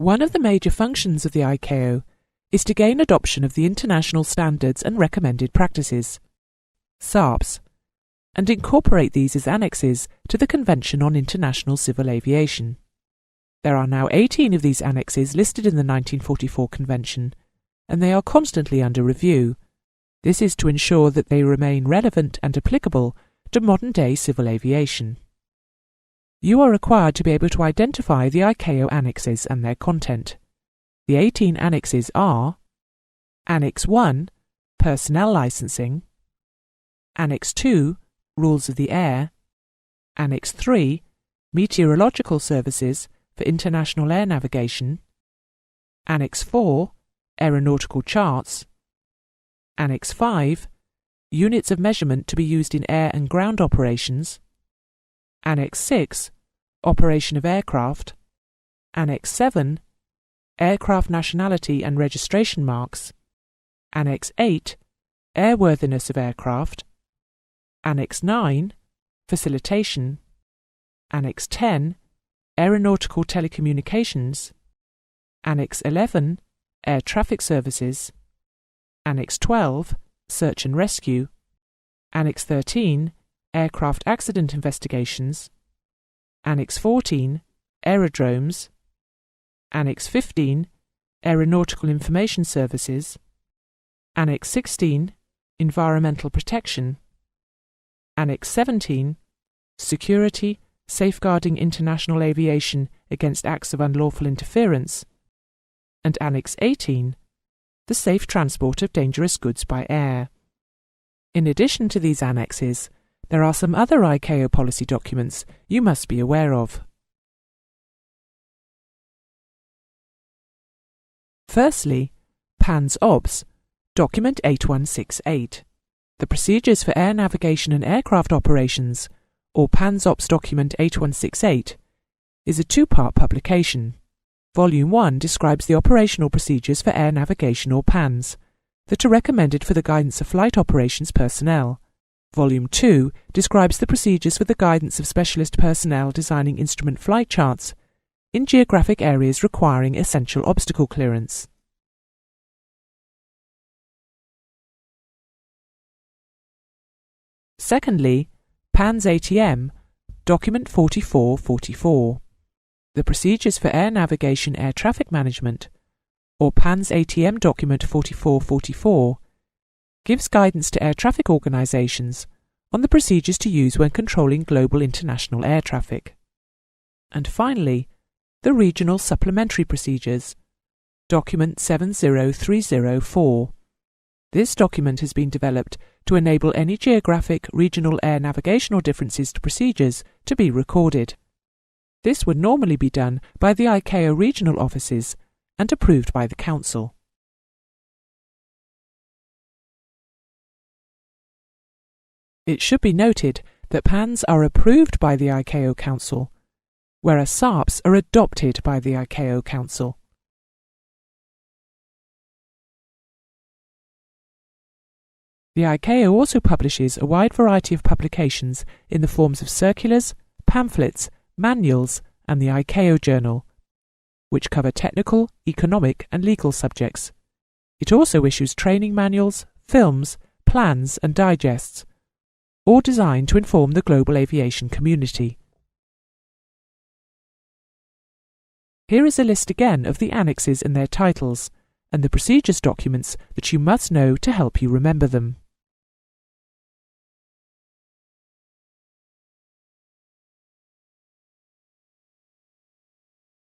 One of the major functions of the ICAO is to gain adoption of the international standards and recommended practices, SARPs, and incorporate these as annexes to the Convention on International Civil Aviation. There are now 18 of these annexes listed in the 1944 Convention, and they are constantly under review. This is to ensure that they remain relevant and applicable to modern-day civil aviation. You are required to be able to identify the ICAO annexes and their content. The 18 annexes are Annex 1, Personnel Licensing, Annex 2, Rules of the Air, Annex 3, Meteorological Services for International Air Navigation, Annex 4, Aeronautical Charts, Annex 5, Units of Measurement to be used in air and ground operations, Annex 6, Operation of Aircraft, Annex 7, Aircraft Nationality and Registration Marks, Annex 8, Airworthiness of Aircraft, Annex 9, Facilitation, Annex 10, Aeronautical Telecommunications, Annex 11, Air Traffic Services, Annex 12, Search and Rescue, Annex 13, Aircraft Accident Investigations, Annex 14, Aerodromes, Annex 15, Aeronautical Information Services, Annex 16, Environmental Protection, Annex 17, Security, Safeguarding International Aviation Against Acts of Unlawful Interference, and Annex 18, the Safe Transport of Dangerous Goods by Air. In addition to these annexes, there are some other ICAO policy documents you must be aware of. Firstly, PANS OBS, Document 8168, the Procedures for Air Navigation and Aircraft Operations, or PANS OBS Document 8168, is a two-part publication. Volume 1 describes the operational procedures for air navigation or PANS that are recommended for the guidance of flight operations personnel. Volume 2 describes the procedures for the guidance of specialist personnel designing instrument flight charts in geographic areas requiring essential obstacle clearance. Secondly, PANS ATM, Document 4444, the Procedures for Air Navigation Air Traffic Management, or PANS ATM Document 4444, gives guidance to air traffic organizations on the procedures to use when controlling global international air traffic. And finally, the Regional Supplementary Procedures, Document 70304. This document has been developed to enable any geographic regional air navigational differences to procedures to be recorded. This would normally be done by the ICAO regional offices and approved by the Council. It should be noted that PANS are approved by the ICAO Council, whereas SARPs are adopted by the ICAO Council. The ICAO also publishes a wide variety of publications in the forms of circulars, pamphlets, manuals, and the ICAO Journal, which cover technical, economic, and legal subjects. It also issues training manuals, films, plans, and digests, all designed to inform the global aviation community. Here is a list again of the annexes and their titles, and the procedures documents that you must know to help you remember them.